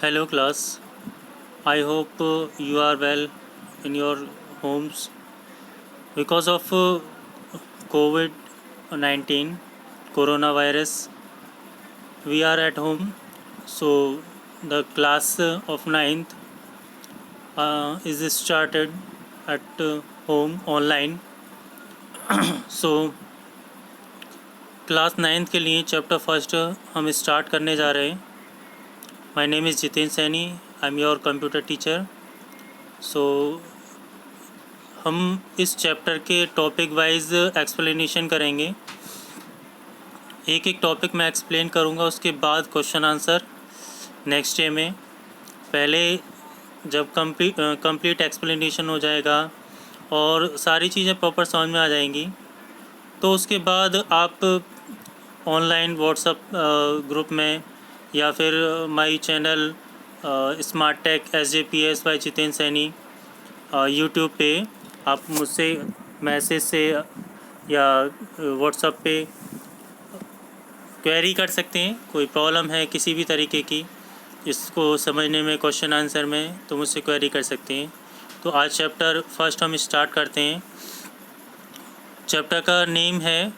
Hello, class. I hope you are well in your homes. Because of COVID 19, coronavirus, we are at home. So, the class of ninth is started at home online. So, class ninth के लिए chapter first हम start करने जा रहे हैं. My name is Jitendra Saini. I am your computer teacher. So हम इस chapter के टॉपिक वाइज एक्सप्लेनेशन करेंगे. एक एक टॉपिक मैं एक्सप्लेन करूँगा, उसके बाद क्वेश्चन आंसर नेक्स्ट डे में. पहले जब कंप्लीट एक्सप्लेनेशन हो जाएगा और सारी चीज़ें प्रॉपर समझ में आ जाएंगी, तो उसके बाद आप ऑनलाइन व्हाट्सएप ग्रुप में या फिर my channel smart tech SJPS by Jitendra Saini YouTube पे आप मुझसे मैसेज से या व्हाट्सएप पे क्वेरी कर सकते हैं. कोई प्रॉब्लम है किसी भी तरीके की इसको समझने में, क्वेश्चन आंसर में, तो मुझसे क्वेरी कर सकते हैं. तो आज चैप्टर फर्स्ट हम स्टार्ट करते हैं. चैप्टर का नेम है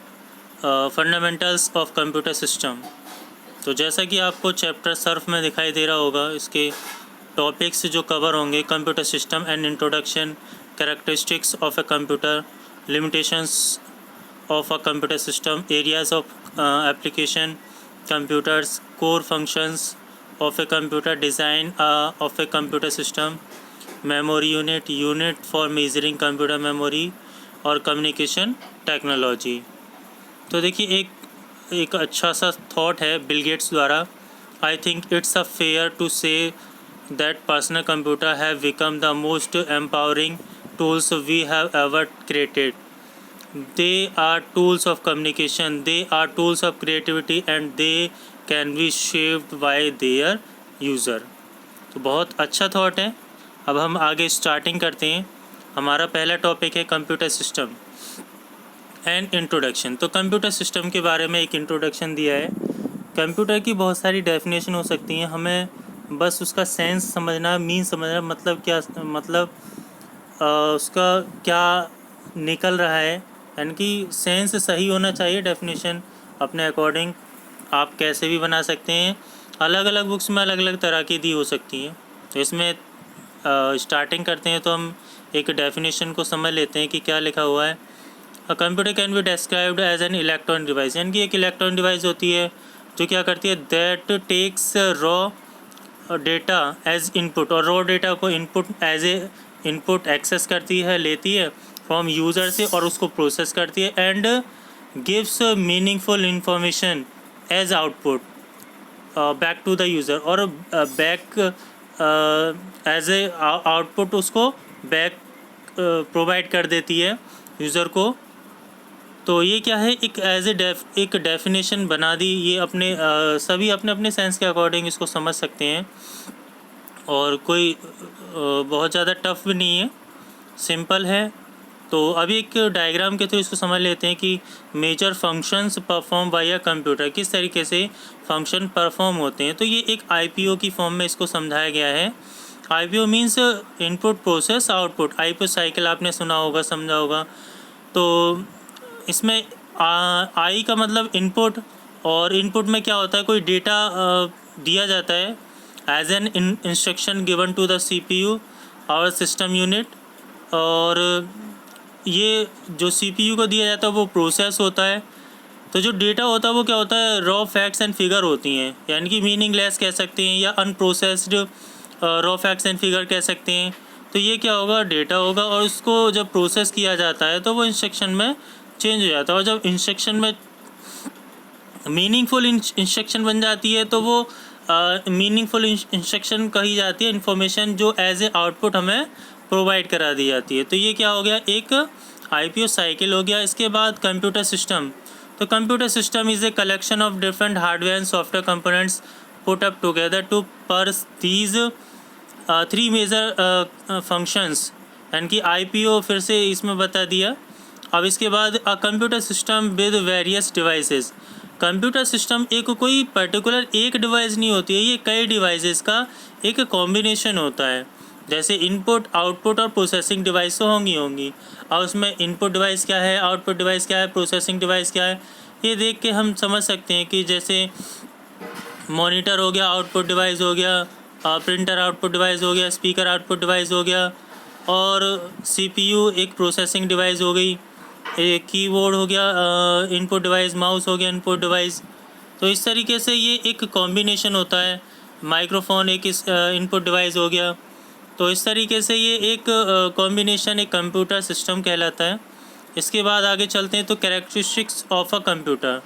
फंडामेंटल्स ऑफ कंप्यूटर सिस्टम. तो जैसा कि आपको चैप्टर सर्फ में दिखाई दे रहा होगा, इसके टॉपिक्स जो कवर होंगे: computer system and introduction, characteristics of a computer, limitations of a computer system, areas of application computers, core functions of a computer, design of a computer system, memory unit for measuring computer memory और communication technology. तो देखिए, एक अच्छा सा thought है Bill Gates द्वारा. I think it's a fair to say that personal computer have become the most empowering tools we have ever created. They are tools of communication, they are tools of creativity and they can be shaped by their user. तो बहुत अच्छा thought है. अब हम आगे starting करते हैं. हमारा पहला टॉपिक है कंप्यूटर सिस्टम एंड इंट्रोडक्शन. तो कंप्यूटर सिस्टम के बारे में एक इंट्रोडक्शन दिया है. कंप्यूटर की बहुत सारी डेफिनेशन हो सकती हैं, हमें बस उसका सेंस समझना, मीन समझना, मतलब क्या, मतलब उसका क्या निकल रहा है, यानी कि सेंस सही होना चाहिए. डेफिनेशन अपने अकॉर्डिंग आप कैसे भी बना सकते हैं. अलग अलग बुक्स में अलग अलग तरह की दी हो सकती हैं. तो इसमें स्टार्टिंग करते हैं तो हम एक डेफिनेशन को समझ लेते हैं कि क्या लिखा हुआ है. A computer can be described as an electronic device, यानी कि एक इलेक्ट्रॉनिक डिवाइस होती है जो क्या करती है, that takes raw data as input, और रॉ डेटा को input as a input access करती है, लेती है फ्रॉम यूज़र से और उसको प्रोसेस करती है, and gives meaningful information as output back to the user, और बैक एज ए आउटपुट उसको बैक प्रोवाइड कर देती है यूज़र को. तो ये क्या है, एक डेफिनेशन बना दी. ये अपने सभी अपने अपने सेंस के अकॉर्डिंग इसको समझ सकते हैं, और कोई बहुत ज़्यादा टफ भी नहीं है, सिंपल है. तो अभी एक डायग्राम के थ्रू इसको समझ लेते हैं कि major functions perform by a computer, किस तरीके से फंक्शन परफॉर्म होते हैं. तो ये एक IPO की फॉर्म में इसको समझाया गया है. IPO means input process output. IPO cycle आपने सुना होगा, समझा होगा. तो इसमें आई का मतलब इनपुट, और इनपुट में क्या होता है, कोई डेटा दिया जाता है as an instruction given to the CPU और सिस्टम यूनिट, और ये जो CPU को दिया जाता है वो प्रोसेस होता है. तो जो डेटा होता है वो क्या होता है, रॉ फैक्ट्स एंड फिगर होती हैं, यानी कि मीनिंगलेस कह सकते हैं या unprocessed raw facts and figure कह सकते हैं. तो ये क्या होगा, डेटा होगा, और उसको जब प्रोसेस किया जाता है तो वो इंस्ट्रक्शन में चेंज हो जाता है, और जब इंस्ट्रक्शन में मीनिंगफुल इंस्ट्रक्शन बन जाती है तो वो मीनिंगफुल इंस्ट्रक्शन कही जाती है, इन्फॉर्मेशन जो एज ए आउटपुट हमें प्रोवाइड करा दी जाती है. तो ये क्या हो गया, एक IPO साइकिल हो गया. इसके बाद कंप्यूटर सिस्टम. तो computer system is a collection of different hardware and software components put up together to purse these three major functions, यानी कि IPO फिर से इसमें बता दिया. अब इसके बाद अ computer system with various devices. Computer system एक कोई पर्टिकुलर एक डिवाइस नहीं होती है, ये कई डिवाइसेस का एक कॉम्बिनेशन होता है। जैसे इनपुट, आउटपुट और प्रोसेसिंग डिवाइस तो होंगी। और उसमें इनपुट डिवाइस क्या है, आउटपुट डिवाइस क्या है, प्रोसेसिंग डिवाइस क्या है, ये देख के हम समझ सकते हैं कि जैसे मॉनिटर हो गया आउटपुट डिवाइस हो गया, प्रिंटर आउटपुट डिवाइस हो गया, स्पीकर आउटपुट डिवाइस हो गया, और सीपीयू एक प्रोसेसिंग डिवाइस हो गई, एक कीबोर्ड हो गया इनपुट डिवाइस, माउस हो गया इनपुट डिवाइस। तो इस तरीके से ये एक कॉम्बिनेशन होता है। माइक्रोफोन एक इस इनपुट डिवाइस हो गया। तो इस तरीके से ये एक कॉम्बिनेशन एक कंप्यूटर सिस्टम कहलाता है। इसके बाद आगे चलते हैं तो characteristics of a computer.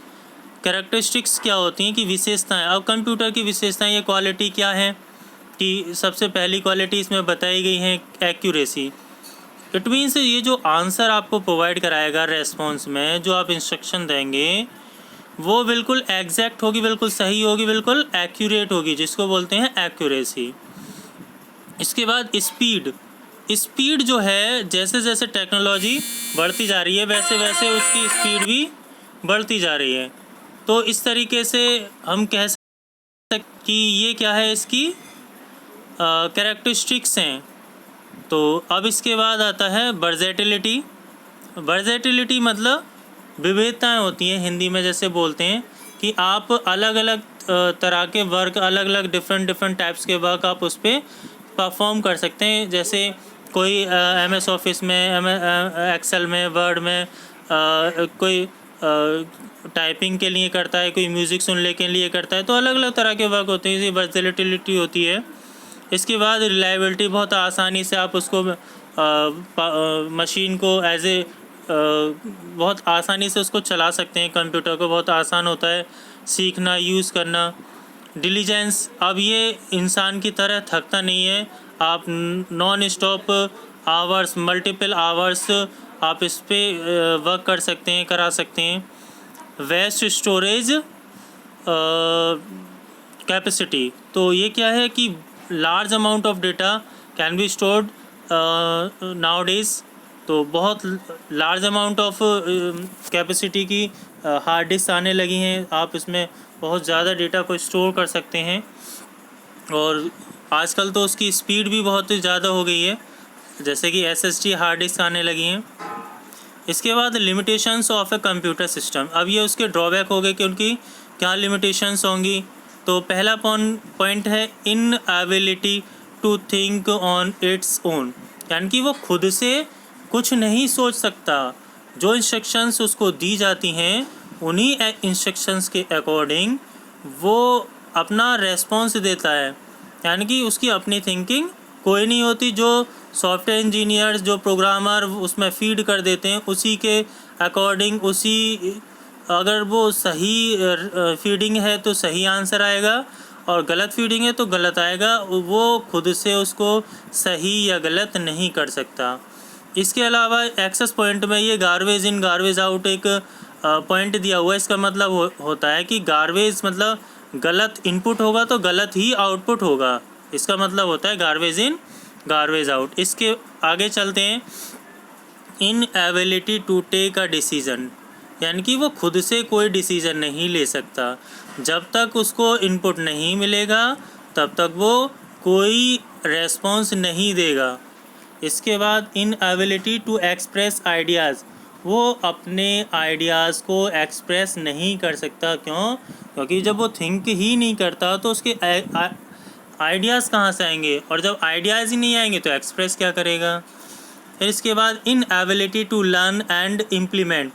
Characteristics क्या होती हैं कि विशेषताएं। अब कंप्यूटर की विशेषताएं, ये क्वालिटी क्या है कि सबसे पहली क्वालिटी इसमें बताई गई है एक्यूरेसी। इट मीन्स ये जो आंसर आपको प्रोवाइड कराएगा रेस्पॉन्स में, जो आप इंस्ट्रक्शन देंगे वो बिल्कुल एग्जैक्ट होगी, बिल्कुल सही होगी, बिल्कुल एक्यूरेट होगी, जिसको बोलते हैं एक्यूरेसी। इसके बाद स्पीड। स्पीड जो है, जैसे जैसे टेक्नोलॉजी बढ़ती जा रही है वैसे वैसे उसकी स्पीड भी बढ़ती जा रही है। तो इस तरीके से हम कह सकते कि ये क्या है, इसकी कैरेक्टरिस्टिक्स हैं। तो अब इसके बाद आता है वर्सेटिलिटी। वर्सेटिलिटी मतलब विविधताएं होती हैं, हिंदी में जैसे बोलते हैं कि आप अलग अलग तरह के वर्क, अलग अलग डिफरेंट टाइप्स के वर्क आप उस पर परफॉर्म कर सकते हैं। जैसे कोई MS ऑफिस में, एक्सेल में, वर्ड में, कोई टाइपिंग के लिए करता है, कोई म्यूज़िक सुनने के लिए करता है। तो अलग अलग तरह के वर्क होते हैं, इसी वर्सेटिलिटी होती है। इसके बाद रिलायबिलिटी, बहुत आसानी से आप उसको मशीन को एज ए बहुत आसानी से उसको चला सकते हैं। कंप्यूटर को बहुत आसान होता है सीखना, यूज़ करना। डिलीजेंस, अब ये इंसान की तरह थकता नहीं है। आप non stop hours, multiple hours आप इस पर वर्क कर सकते हैं, करा सकते हैं। वेस्ट स्टोरेज कैपेसिटी, तो ये क्या है कि large amount of data can be stored nowadays. तो बहुत लार्ज अमाउंट ऑफ कैपेसिटी की हार्ड डिस्क आने लगी हैं। आप इसमें बहुत ज़्यादा डेटा को स्टोर कर सकते हैं, और आजकल तो उसकी स्पीड भी बहुत ज़्यादा हो गई है, जैसे कि SSD हार्ड डिस्क आने लगी हैं। इसके बाद limitations of a computer system. अब ये उसके ड्रॉबैक हो गए कि उनकी क्या लिमिटेशंस होंगी। तो पहला पॉइंट है inability to think on its own, यानी कि वो खुद से कुछ नहीं सोच सकता। जो इंस्ट्रक्शंस उसको दी जाती हैं उन्हीं इंस्ट्रक्शंस के अकॉर्डिंग वो अपना रेस्पॉन्स देता है, यानी कि उसकी अपनी थिंकिंग कोई नहीं होती। जो सॉफ्टवेयर इंजीनियर्स, जो प्रोग्रामर उसमें फीड कर देते हैं उसी के अकॉर्डिंग, उसी अगर वो सही फीडिंग है तो सही आंसर आएगा, और गलत फीडिंग है तो गलत आएगा। वो खुद से उसको सही या गलत नहीं कर सकता। इसके अलावा एक्सेस पॉइंट में ये गार्बेज इन गार्बेज आउट एक पॉइंट दिया हुआ है। इसका मतलब होता है कि गार्बेज मतलब गलत इनपुट होगा तो गलत ही आउटपुट होगा। इसका मतलब होता है गार्बेज इन गार्बेज आउट। इसके आगे चलते हैं inability to take a decision, यानी कि वो खुद से कोई डिसीज़न नहीं ले सकता। जब तक उसको इनपुट नहीं मिलेगा तब तक वो कोई रेस्पॉन्स नहीं देगा। इसके बाद इनएबिलिटी टू एक्सप्रेस आइडियाज़, वो अपने आइडियाज़ को एक्सप्रेस नहीं कर सकता। क्यों? क्योंकि जब वो थिंक ही नहीं करता तो उसके आइडियाज़ कहाँ से आएंगे, और जब आइडियाज़ ही नहीं आएंगे तो एक्सप्रेस क्या करेगा। फिर इसके बाद inability to learn and implement,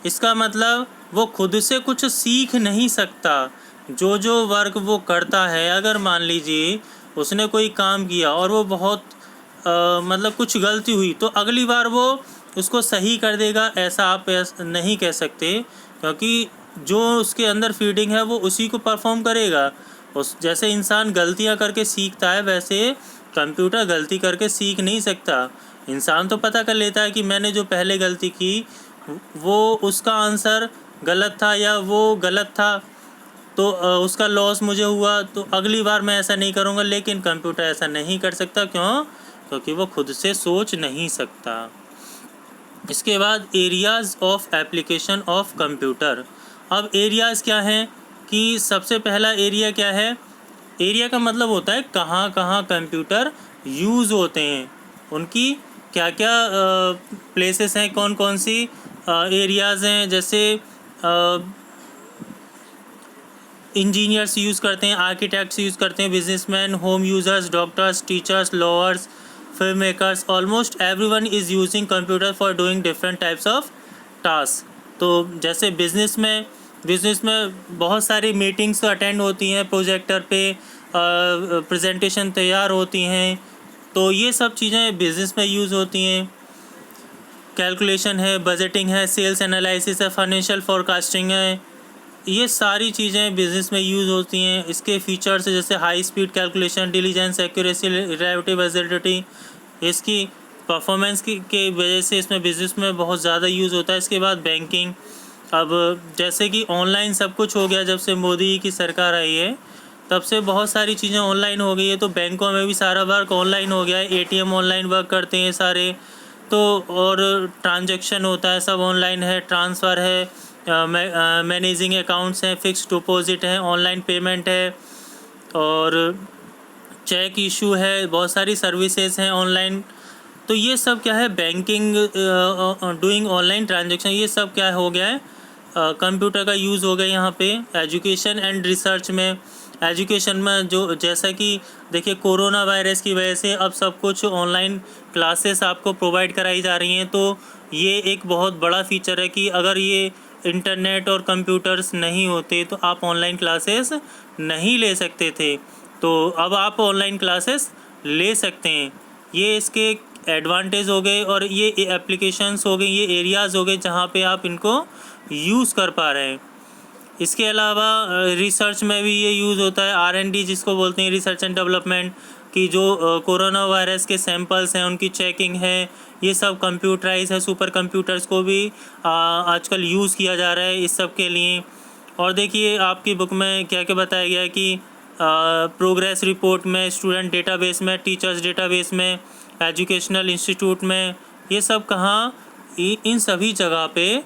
इसका मतलब वो खुद से कुछ सीख नहीं सकता। जो वर्क वो करता है, अगर मान लीजिए उसने कोई काम किया और वो बहुत मतलब कुछ गलती हुई तो अगली बार वो उसको सही कर देगा, ऐसा आप नहीं कह सकते। क्योंकि जो उसके अंदर फीडिंग है वो उसी को परफॉर्म करेगा। उस जैसे इंसान गलतियां करके सीखता है वैसे कंप्यूटर गलती करके सीख नहीं सकता। इंसान तो पता कर लेता है कि मैंने जो पहले गलती की वो उसका आंसर गलत था या वो गलत था, तो उसका लॉस मुझे हुआ, तो अगली बार मैं ऐसा नहीं करूँगा। लेकिन कंप्यूटर ऐसा नहीं कर सकता। क्यों? क्योंकि वो खुद से सोच नहीं सकता। इसके बाद areas of application of computer. अब एरियाज़ क्या हैं कि सबसे पहला एरिया क्या है, एरिया का मतलब होता है कहाँ कहाँ कंप्यूटर यूज़ होते हैं, उनकी क्या क्या प्लेसेस हैं, कौन कौन सी एरियाज़ हैं। जैसे इंजीनियर्स यूज़ करते हैं, आर्किटेक्ट्स यूज़ करते हैं, businessman, home users, doctors, teachers, lawyers, film makers, almost everyone is using computer for doing different types of task. तो जैसे बिज़नेस में बहुत सारी मीटिंग्स अटेंड होती हैं, प्रोजेक्टर पे प्रेजेंटेशन तैयार होती हैं, तो ये सब चीज़ें बिज़नेस में यूज़ होती हैं। कैलकुलेशन है, बजटिंग है, सेल्स एनालिसिस है, फाइनेंशियल फोरकास्टिंग है, ये सारी चीज़ें बिज़नेस में यूज़ होती हैं। इसके फीचर्स जैसे high speed calculation, diligence, accuracy, reliability, variability, इसकी परफॉर्मेंस के वजह से इसमें बिज़नेस में बहुत ज़्यादा यूज़ होता है। इसके बाद बैंकिंग, अब जैसे कि ऑनलाइन सब कुछ हो गया, जब से मोदी की सरकार आई है तब से बहुत सारी चीज़ें ऑनलाइन हो गई है, तो बैंकों में भी सारा वर्क ऑनलाइन हो गया है, एटीएम ऑनलाइन वर्क करते हैं सारे, तो और ट्रांजैक्शन होता है सब ऑनलाइन है, ट्रांसफ़र है, मैनेजिंग अकाउंट्स हैं, फिक्स डिपॉजिट है, ऑनलाइन पेमेंट है, और चेक इशू है, बहुत सारी सर्विसेज हैं ऑनलाइन। तो ये सब क्या है, बैंकिंग, डूइंग ऑनलाइन ट्रांजैक्शन, ये सब क्या हो गया है, कंप्यूटर का यूज़ हो गया यहाँ पे। एजुकेशन एंड रिसर्च में, एजुकेशन में जो जैसा कि देखिए कोरोना वायरस की वजह से अब सब कुछ ऑनलाइन क्लासेस आपको प्रोवाइड कराई जा रही हैं, तो ये एक बहुत बड़ा फीचर है कि अगर ये इंटरनेट और कंप्यूटर्स नहीं होते तो आप ऑनलाइन क्लासेस नहीं ले सकते थे, तो अब आप ऑनलाइन क्लासेस ले सकते हैं। ये इसके एडवांटेज हो गए, और ये एप्लीकेशंस हो गए, ये एरियाज़ हो गए जहाँ पे आप इनको यूज़ कर पा रहे हैं। इसके अलावा रिसर्च में भी ये यूज़ होता है, R&D जिसको बोलते हैं, रिसर्च एंड डेवलपमेंट, कि जो कोरोना वायरस के सैंपल्स हैं उनकी चेकिंग है, ये सब कंप्यूटराइज है। सुपर कंप्यूटर्स को भी आजकल यूज़ किया जा रहा है इस सब के लिए। और देखिए आपकी बुक में क्या क्या बताया गया है कि प्रोग्रेस रिपोर्ट में, स्टूडेंट डेटाबेस में, टीचर्स डेटाबेस में, एजुकेशनल इंस्टीट्यूट में, ये सब कहाँ, इन सभी जगह पे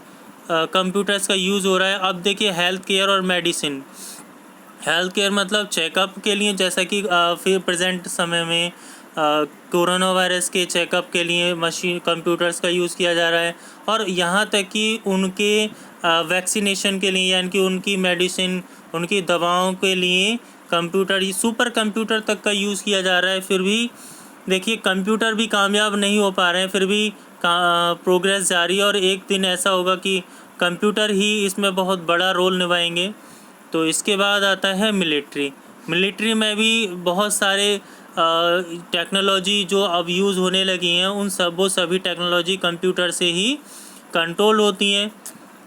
कंप्यूटर्स का यूज़ हो रहा है। अब देखिए हेल्थ केयर और मेडिसिन, हेल्थ केयर मतलब चेकअप के लिए, जैसा कि फिर प्रेजेंट समय में कोरोना वायरस के चेकअप के लिए मशीन कंप्यूटर्स का यूज़ किया जा रहा है, और यहाँ तक कि उनके वैक्सीनेशन के लिए, यानी कि उनकी मेडिसिन, उनकी दवाओं के लिए कंप्यूटर, सुपर कंप्यूटर तक का यूज़ किया जा रहा है। फिर भी देखिए कंप्यूटर भी कामयाब नहीं हो पा रहे हैं, फिर भी प्रोग्रेस जारी है, और एक दिन ऐसा होगा कि कंप्यूटर ही इसमें बहुत बड़ा रोल निभाएंगे। तो इसके बाद आता है मिलिट्री में भी बहुत सारे टेक्नोलॉजी जो अब यूज़ होने लगी हैं, वो सभी टेक्नोलॉजी कंप्यूटर से ही कंट्रोल होती हैं।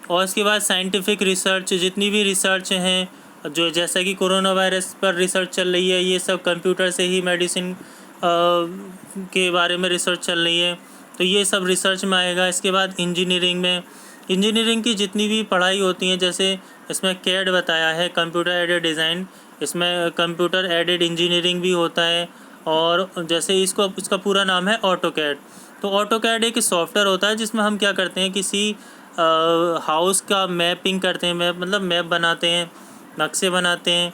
और इसके बाद साइंटिफिक रिसर्च, जितनी भी रिसर्च हैं, जो जैसा कि कोरोना वायरस पर रिसर्च चल रही है, ये सब कंप्यूटर से ही, मेडिसिन के बारे में रिसर्च चल रही है, तो ये सब रिसर्च में आएगा। इसके बाद इंजीनियरिंग की जितनी भी पढ़ाई होती हैं, जैसे इसमें कैड बताया है, कंप्यूटर एडेड डिज़ाइन, इसमें कंप्यूटर एडेड इंजीनियरिंग भी होता है। और जैसे इसका पूरा नाम है ऑटोकैड। तो ऑटोकैड एक सॉफ्टवेयर होता है जिसमें हम क्या करते हैं, किसी हाउस का मैपिंग करते हैं, मैप बनाते हैं, नक्शे बनाते हैं,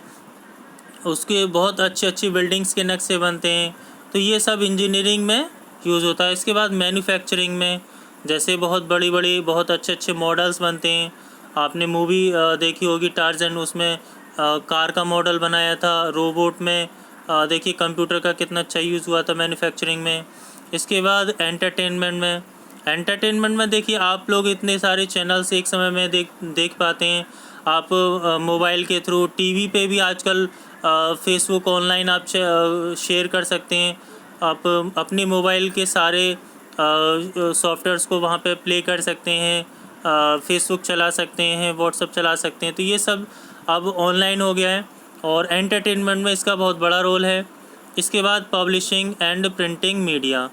उसके बहुत अच्छी बिल्डिंग्स के नक्शे बनते हैं, तो ये सब इंजीनियरिंग में यूज़ होता है। इसके बाद मैन्युफैक्चरिंग में, जैसे बहुत बड़ी बहुत अच्छे मॉडल्स बनते हैं। आपने मूवी देखी होगी टार्ज़न, उसमें कार का मॉडल बनाया था। रोबोट में देखिए कंप्यूटर का कितना अच्छा यूज़ हुआ था मैन्युफैक्चरिंग में। इसके बाद एंटरटेनमेंट में देखिए आप लोग इतने सारे चैनल्स एक समय में देख पाते हैं। आप मोबाइल के थ्रू, टीवी पे भी आजकल फेसबुक ऑनलाइन आप शेयर कर सकते हैं। आप अपने मोबाइल के सारे सॉफ्टवेयर्स को वहाँ पे प्ले कर सकते हैं, फेसबुक चला सकते हैं, व्हाट्सएप चला सकते हैं, तो ये सब अब ऑनलाइन हो गया है, और एंटरटेनमेंट में इसका बहुत बड़ा रोल है। इसके बाद पब्लिशिंग एंड प्रिंटिंग मीडिया,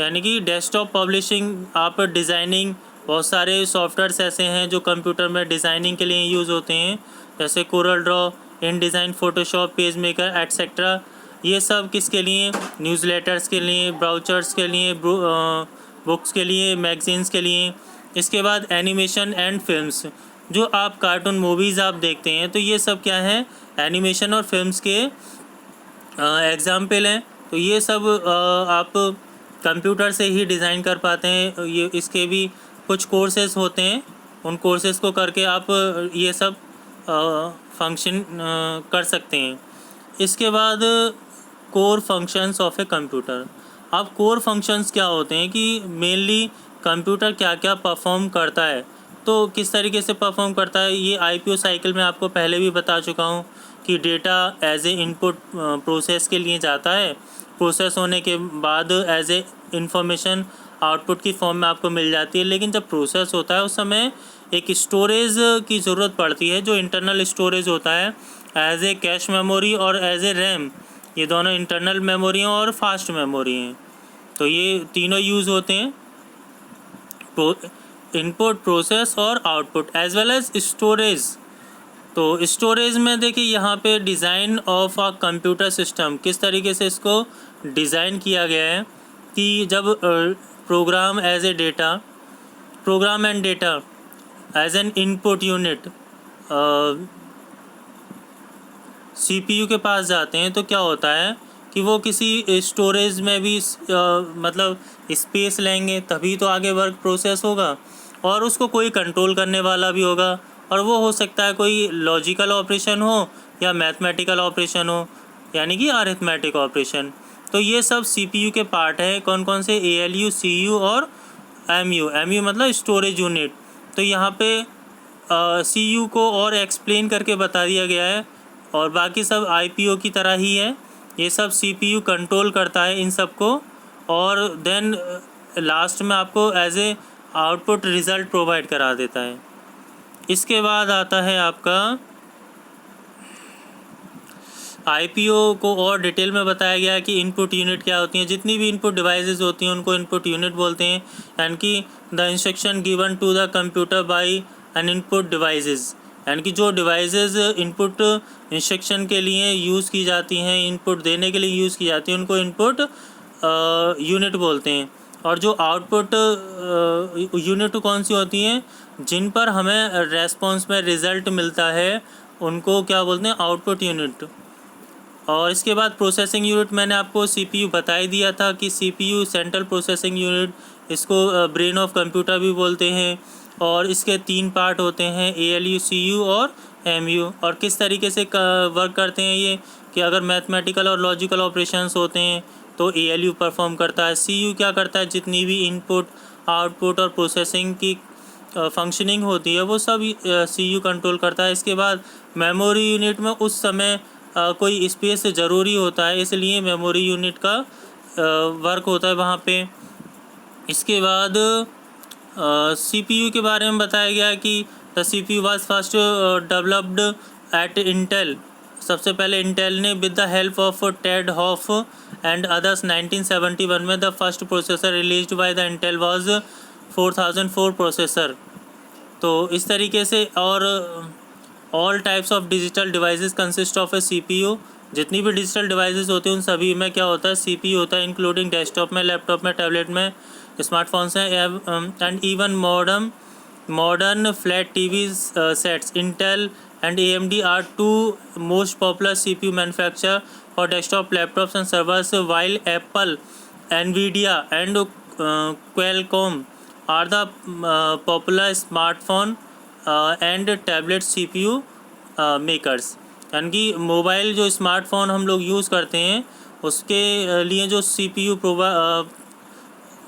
यानी कि डेस्कटॉप पब्लिशिंग, आप डिज़ाइनिंग, बहुत सारे सॉफ्टवेयर्स ऐसे हैं जो कंप्यूटर में डिज़ाइनिंग के लिए यूज़ होते हैं, जैसे Corel Draw, InDesign, Photoshop, page maker etcetera. ये सब किसके लिए, न्यूज़लेटर्स के लिए, ब्राउचर्स के लिए, बुक्स के लिए, मैगजीन्स के लिए। इसके बाद एनिमेशन एंड फिल्म्स, जो आप कार्टून मूवीज़ आप देखते हैं तो ये सब क्या है, एनिमेशन और फिल्म्स के एग्ज़ाम्पल हैं। तो ये सब आप कंप्यूटर से ही डिज़ाइन कर पाते हैं। ये इसके भी कुछ कोर्सेज होते हैं, उन कोर्सेज़ को करके आप ये सब फंक्शन कर सकते हैं। इसके बाद core functions of a computer. अब कोर फंक्शंस क्या होते हैं कि मेनली कंप्यूटर क्या क्या परफॉर्म करता है, तो किस तरीके से परफॉर्म करता है ये आईपीओ साइकिल में आपको पहले भी बता चुका हूँ कि data as a input process के लिए जाता है, प्रोसेस होने के बाद एज ए इंफॉर्मेशन आउटपुट की फॉर्म में आपको मिल जाती है। लेकिन जब प्रोसेस होता है उस समय एक स्टोरेज की ज़रूरत पड़ती है, जो इंटरनल स्टोरेज होता है एज ए कैश मेमोरी और एज ए रैम। ये दोनों इंटरनल मेमोरी हैं और फास्ट मेमोरी हैं, तो ये तीनों यूज़ होते हैं, इनपुट, प्रोसेस और output as well as storage. तो स्टोरेज में देखिए यहाँ पे design of a computer system, किस तरीके से इसको डिज़ाइन किया गया है कि जब program as a data, program and data as an input unit CPU के पास जाते हैं तो क्या होता है कि वो किसी स्टोरेज में भी मतलब स्पेस लेंगे, तभी तो आगे वर्क प्रोसेस होगा, और उसको कोई कंट्रोल करने वाला भी होगा, और वो हो सकता है कोई लॉजिकल ऑपरेशन हो या मैथमेटिकल ऑपरेशन हो, यानी कि अरिथमेटिक ऑपरेशन। तो ये सब सीपीयू के पार्ट हैं। कौन कौन से? एएलयू, सीयू और एमयू। एमयू मतलब स्टोरेज यूनिट। तो यहाँ पे सीयू को और एक्सप्लेन करके बता दिया गया है, और बाकी सब आईपीओ की तरह ही है। ये सब सीपीयू कंट्रोल करता है इन सब को, और देन लास्ट में आपको as a output result provide करा देता है। इसके बाद आता है आपका आईपीओ को और डिटेल में बताया गया है कि इनपुट यूनिट क्या होती हैं। जितनी भी इनपुट डिवाइसेस होती हैं उनको इनपुट यूनिट बोलते हैं, यानी कि the instruction given to the computer by an input devices, यानी कि जो डिवाइसेस इनपुट इंस्ट्रक्शन के लिए यूज़ की जाती हैं, इनपुट देने के लिए यूज़ की जाती हैं, उनको इनपुट यूनिट बोलते हैं। और जो आउटपुट यूनिट कौन सी होती हैं? जिन पर हमें रेस्पॉन्स में रिज़ल्ट मिलता है, उनको क्या बोलते हैं? Output unit. और इसके बाद प्रोसेसिंग यूनिट, मैंने आपको सीपीयू बता ही दिया था कि सीपीयू सेंट्रल प्रोसेसिंग यूनिट, इसको ब्रेन ऑफ कंप्यूटर भी बोलते हैं। और इसके 3 पार्ट होते हैं, एएलयू, सीयू और एमयू। और किस तरीके से वर्क करते हैं ये, कि अगर मैथमेटिकल और लॉजिकल ऑपरेशंस होते हैं तो एएलयू परफॉर्म करता है। सीयू क्या करता है? जितनी भी इनपुट, आउटपुट और प्रोसेसिंग की फंक्शनिंग होती है वो सब सीयू कंट्रोल करता है। इसके बाद मेमोरी यूनिट में उस समय कोई स्पेस ज़रूरी होता है, इसलिए मेमोरी यूनिट का वर्क होता है वहाँ पे। इसके बाद सीपीयू के बारे में बताया गया कि the CPU was first developed at Intel. सबसे पहले इंटेल ने with the help of Ted Hoff and others 1971 में the first processor released by the Intel was 4004 processor. तो इस तरीके से, और all types of digital devices consist of a CPU. जितनी भी डिजिटल डिवाइसेस होती हैं उन सभी में क्या होता है? सीपीयू होता है, इंक्लूडिंग डेस्कटॉप में, लैपटॉप में, टैबलेट में, स्मार्टफोन्स हैं, and even modern flat TV sets. Intel and AMD are 2 most popular CPU manufacture for desktop, laptops and servers, while Apple, NVIDIA and Qualcomm are the popular smartphone and tablet CPU makers. यानी कि mobile जो smartphone हम लोग use करते हैं उसके लिए जो CPU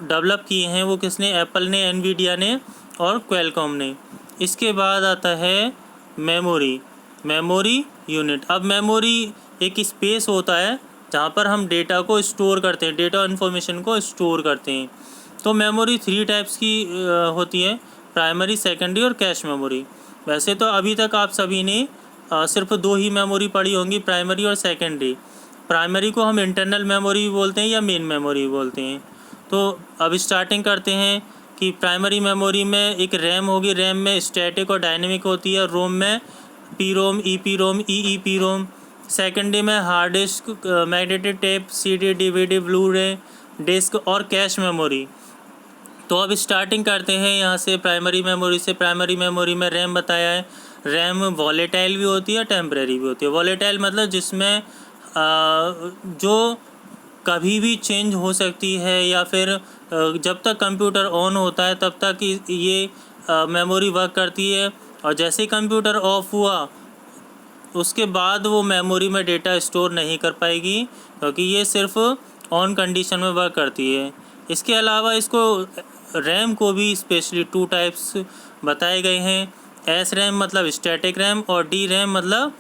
डेवलप किए हैं वो किसने? एप्पल ने, NVIDIA ने और क्वालकॉम ने। इसके बाद आता है मेमोरी यूनिट। अब मेमोरी एक स्पेस होता है जहाँ पर हम डेटा को स्टोर करते हैं, डेटा इन्फॉर्मेशन को स्टोर करते हैं। तो मेमोरी 3 टाइप्स की होती है, प्राइमरी, सेकेंडरी और कैश मेमोरी। वैसे तो अभी तक आप सभी ने सिर्फ 2 ही मेमोरी पढ़ी होंगी, प्राइमरी और सेकेंडरी। प्राइमरी को हम इंटरनल मेमोरी भी बोलते हैं या मेन मेमोरी भी बोलते हैं। तो अब स्टार्टिंग करते हैं कि प्राइमरी मेमोरी में एक रैम होगी, रैम में स्टैटिक और डायनेमिक होती है, रोम में पीरोम, ईपीरोम, ईईपीरोम। सेकेंडरी में hard disk, magnetic tape, CD, DVD, blue रे डिस्क और कैश मेमोरी। तो अब स्टार्टिंग करते हैं यहाँ से प्राइमरी मेमोरी से। प्राइमरी मेमोरी में रैम बताया है। रैम वॉलेटाइल भी होती है, टेम्परेरी भी होती है। वॉलेटाइल मतलब जिसमें जो कभी भी चेंज हो सकती है, या फिर जब तक कंप्यूटर ऑन होता है तब तक ये मेमोरी वर्क करती है, और जैसे ही कंप्यूटर ऑफ हुआ उसके बाद वो मेमोरी में डेटा स्टोर नहीं कर पाएगी, क्योंकि ये सिर्फ ऑन कंडीशन में वर्क करती है। इसके अलावा इसको रैम को भी स्पेशली 2 टाइप्स बताए गए हैं। एस रैम मतलब स्टैटिक रैम, और डी रैम मतलब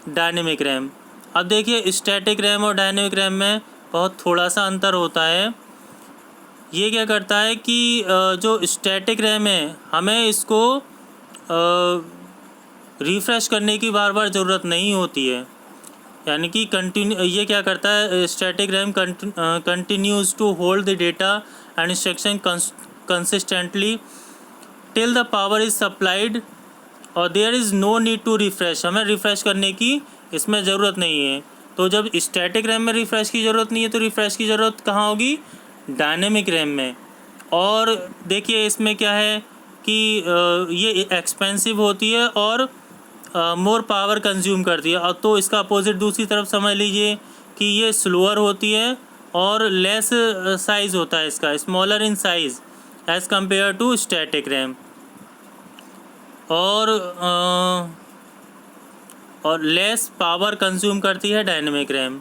डायनेमिक रैम। अब देखिए स्टैटिक रैम और डायनेमिक रैम में बहुत थोड़ा सा अंतर होता है। ये क्या करता है कि जो स्टैटिक रैम है हमें इसको रिफ़्रेश करने की बार बार ज़रूरत नहीं होती है, यानी कि ये क्या करता है, static RAM continues to hold the data and instruction consistently till the power is supplied और there is no need to refresh. हमें रिफ़्रेश करने की इसमें ज़रूरत नहीं है। तो जब स्टैटिक रैम में रिफ़्रेश की ज़रूरत नहीं है तो रिफ़्रेश की ज़रूरत कहाँ होगी, डायनेमिक रैम में। और देखिए इसमें क्या है कि ये एक्सपेंसिव होती है और मोर पावर कंज्यूम करती है। और तो इसका अपोजिट दूसरी तरफ समझ लीजिए कि ये स्लोअर होती है और लेस साइज़ होता है इसका, smaller in size as compare to static RAM. और लेस पावर कंज्यूम करती है डायनेमिक रैम।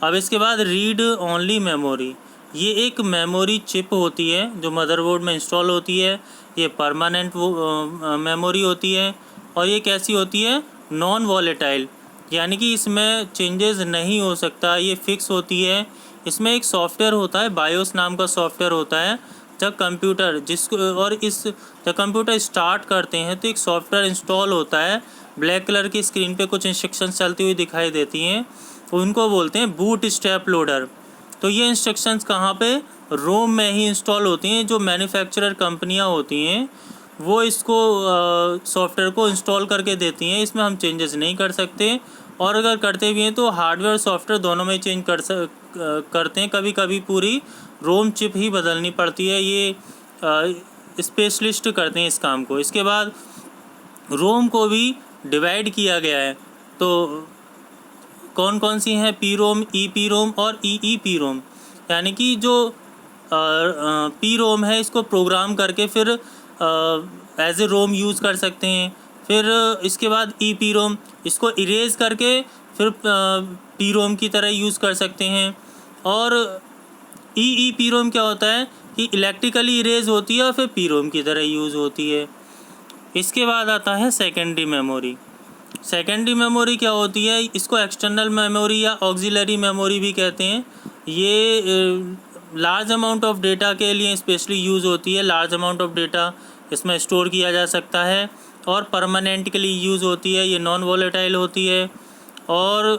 अब इसके बाद रीड ओनली मेमोरी। ये एक मेमोरी चिप होती है जो मदरबोर्ड में इंस्टॉल होती है। ये परमानेंट मेमोरी होती है, और ये कैसी होती है, नॉन वॉलेटाइल, यानी कि इसमें चेंजेस नहीं हो सकता, ये फिक्स होती है। इसमें एक सॉफ्टवेयर होता है, बायोस नाम का सॉफ्टवेयर होता है। जब कंप्यूटर जब कंप्यूटर स्टार्ट करते हैं तो एक सॉफ्टवेयर इंस्टॉल होता है। ब्लैक कलर की स्क्रीन पे कुछ इंस्ट्रक्शंस चलती हुई दिखाई देती हैं, उनको बोलते हैं बूट स्ट्रैप लोडर। तो ये इंस्ट्रक्शंस कहाँ पे, रोम में ही इंस्टॉल होती हैं। जो मैन्युफैक्चरर कंपनियाँ होती हैं वो इसको सॉफ्टवेयर को इंस्टॉल करके देती हैं। इसमें हम चेंजेस नहीं कर सकते, और अगर करते भी हैं तो हार्डवेयर सॉफ्टवेयर दोनों में चेंज करते हैं। कभी कभी पूरी रोम चिप ही बदलनी पड़ती है। ये स्पेशलिस्ट करते हैं इस काम को। इसके बाद रोम को भी डिवाइड किया गया है। तो कौन कौन सी हैं, P ROM, E P ROM और ई पी रोम। यानी कि जो पी रोम है इसको प्रोग्राम करके फिर एज ए रोम यूज़ कर सकते हैं। फिर इसके बाद ई पी रोम, इसको इरेज करके फिर पी रोम की तरह यूज़ कर सकते हैं। और ई पी रोम क्या होता है कि इलेक्ट्रिकली इरेज होती है और फिर पी रोम की तरह यूज़ होती है। इसके बाद आता है सेकेंडरी मेमोरी। सेकेंडरी मेमोरी क्या होती है, इसको एक्सटर्नल मेमोरी या ऑक्सिलरी मेमोरी भी कहते हैं। ये लार्ज अमाउंट ऑफ डेटा के लिए स्पेशली यूज़ होती है। लार्ज अमाउंट ऑफ डेटा इसमें स्टोर किया जा सकता है, और परमानेंट के लिए यूज़ होती है। ये नॉन वॉलेटाइल होती है और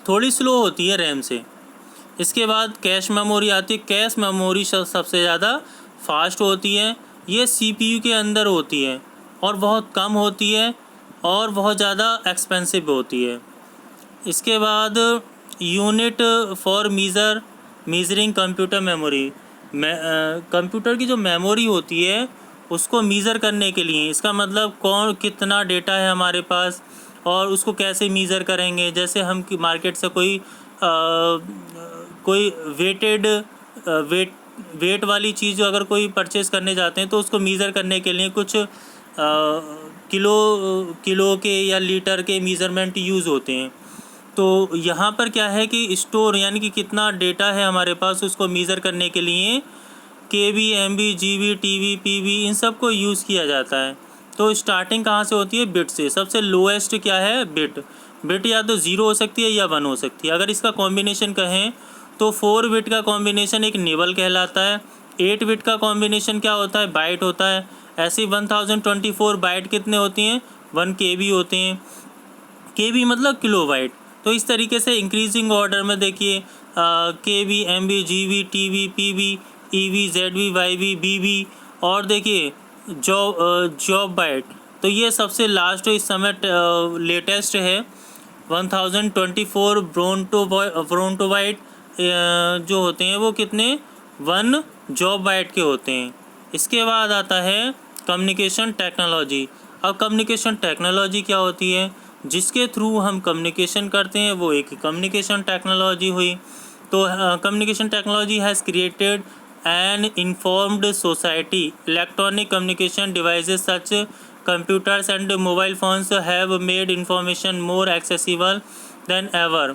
थोड़ी स्लो होती है रैम से। इसके बाद कैश मेमोरी आती है। कैश मेमोरी सबसे ज़्यादा फास्ट होती है। ये सीपीयू के अंदर होती है और बहुत कम होती है और बहुत ज़्यादा एक्सपेंसिव होती है। इसके बाद unit for measuring computer memory. Computer की जो मेमोरी होती है उसको मीज़र करने के लिए, इसका मतलब कौन कितना डेटा है हमारे पास और उसको कैसे मीज़र करेंगे। जैसे हम मार्केट से कोई वेट वाली चीज़ जो अगर कोई परचेज़ करने जाते हैं तो उसको मीज़र करने के लिए कुछ किलो के या लीटर के मीज़रमेंट यूज़ होते हैं। तो यहाँ पर क्या है कि स्टोर, यानी कि कितना डेटा है हमारे पास, उसको मीज़र करने के लिए KB, MB, GB, TB, PB इन सब को यूज़ किया जाता है। तो स्टार्टिंग कहाँ से होती है, बिट से। सबसे लोएस्ट क्या है, बिट या तो 0 हो सकती है या 1 हो सकती है। अगर इसका कॉम्बिनेशन कहें तो 4 बिट का कॉम्बिनेशन एक निबल कहलाता है। 8 बिट का कॉम्बिनेशन क्या होता है, बाइट होता है। ऐसे ही 1024 बाइट कितने होती हैं, 1 KB होते हैं। KB मतलब किलो बाइट। तो इस तरीके से इंक्रीजिंग ऑर्डर में देखिए KB, MB, GB, TB, PB, EB, ZB, YB, BB, और देखिए जॉब बाइट। तो ये सबसे लास्ट इस समय लेटेस्ट है 1024 ब्रोंटो बाइट जो होते हैं वो कितने 1 जॉब बाइट के होते हैं। इसके बाद आता है कम्युनिकेशन टेक्नोलॉजी। अब कम्युनिकेशन टेक्नोलॉजी क्या होती है? जिसके थ्रू हम कम्युनिकेशन करते हैं वो एक कम्युनिकेशन टेक्नोलॉजी हुई। तो communication technology has created an informed society. Electronic communication devices such computers and mobile phones have made information more accessible than ever।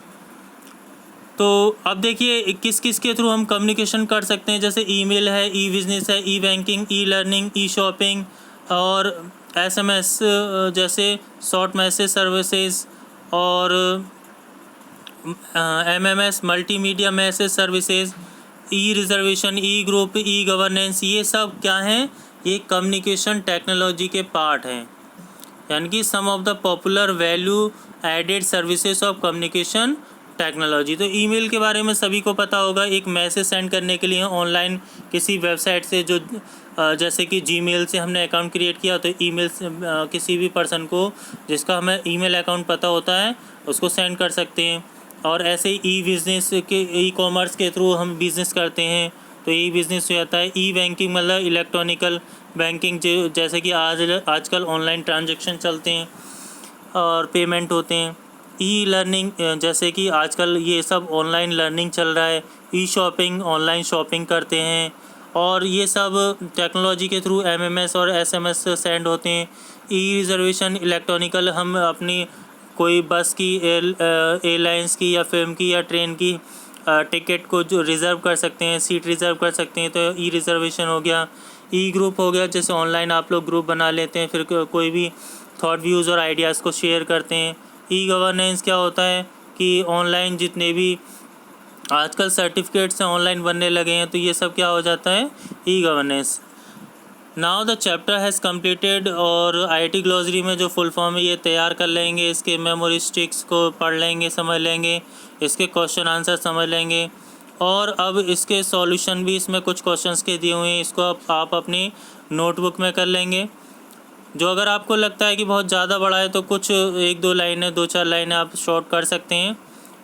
तो अब देखिए किस किस के थ्रू हम कम्युनिकेशन कर सकते हैं, जैसे ईमेल है, ई बिज़नेस है, ई बैंकिंग, ई लर्निंग, ई शॉपिंग और SMS जैसे शॉर्ट मैसेज सर्विसेज और MMS मल्टीमीडिया मैसेज सर्विसेज, ई रिजर्वेशन, ई ग्रुप, ई गवर्नेंस, ये सब क्या हैं? ये कम्युनिकेशन टेक्नोलॉजी के पार्ट हैं, यानी कि some of the popular value added services of communication technology. तो ईमेल के बारे में सभी को पता होगा, एक मैसेज सेंड करने के लिए ऑनलाइन किसी वेबसाइट से, जो जैसे कि जीमेल से हमने अकाउंट क्रिएट किया तो ईमेल से किसी भी पर्सन को जिसका हमें ईमेल अकाउंट पता होता है उसको सेंड कर सकते हैं। और ऐसे ही ई बिज़नेस के, ई कॉमर्स के थ्रू हम बिज़नेस करते हैं तो ई बिज़नेस हो जाता है। ई बैंकिंग मतलब इलेक्ट्रॉनिकल बैंकिंग, जो जैसे कि आजकल ऑनलाइन ट्रांजैक्शन चलते हैं और पेमेंट होते हैं। ई लर्निंग जैसे कि आजकल ये सब ऑनलाइन लर्निंग चल रहा है। ई शॉपिंग, ऑनलाइन शॉपिंग करते हैं और ये सब टेक्नोलॉजी के थ्रू MMS और SMS सेंड होते हैं। ई रिजर्वेशन इलेक्ट्रॉनिकल, हम अपनी कोई बस की, एयरलाइंस की या फिल्म की या ट्रेन की टिकट को जो रिज़र्व कर सकते हैं, सीट रिज़र्व कर सकते हैं, तो ई रिज़र्वेशन हो गया। ई ग्रुप हो गया, जैसे ऑनलाइन आप लोग ग्रुप बना लेते हैं, फिर कोई भी थॉट, व्यूज़ और आइडियाज़ को शेयर करते हैं। ई गवर्नेंस क्या होता है कि ऑनलाइन जितने भी आजकल सर्टिफिकेट्स हैं ऑनलाइन बनने लगे हैं, तो ये सब क्या हो जाता है? E governance. Now the chapter has completed, और IIT ग्लॉसरी में जो फुल फॉर्म है ये तैयार कर लेंगे, इसके मेमोरी स्टिक्स को पढ़ लेंगे, समझ लेंगे, इसके क्वेश्चन आंसर समझ लेंगे और अब इसके सॉल्यूशन भी इसमें कुछ क्वेश्चंस के दिए हुए हैं, इसको आप अपनी नोटबुक में कर लेंगे। जो अगर आपको लगता है कि बहुत ज़्यादा बड़ा है तो कुछ 1-2 लाइनें, 2-4 लाइनें आप शॉर्ट कर सकते हैं।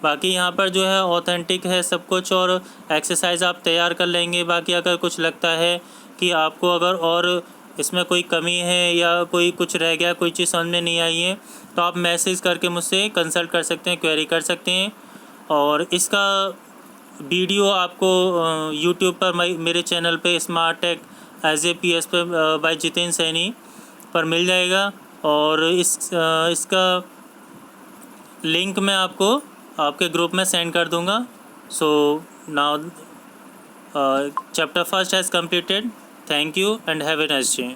बाकी यहाँ पर जो है ऑथेंटिक है सब कुछ और एक्सरसाइज आप तैयार कर लेंगे। बाकी अगर कुछ लगता है कि आपको अगर और इसमें कोई कमी है या कोई कुछ रह गया, कोई चीज़ समझ में नहीं आई है, तो आप मैसेज करके मुझसे कंसल्ट कर सकते हैं, क्वेरी कर सकते हैं। और इसका वीडियो आपको यूट्यूब पर मेरे चैनल पे स्मार्ट टेक SAPS पे बाय जितेंद्र सैनी पर मिल जाएगा और इसका लिंक मैं आपको आपके ग्रुप में सेंड कर दूंगा। So now chapter 1 has completed. Thank you and have a nice day.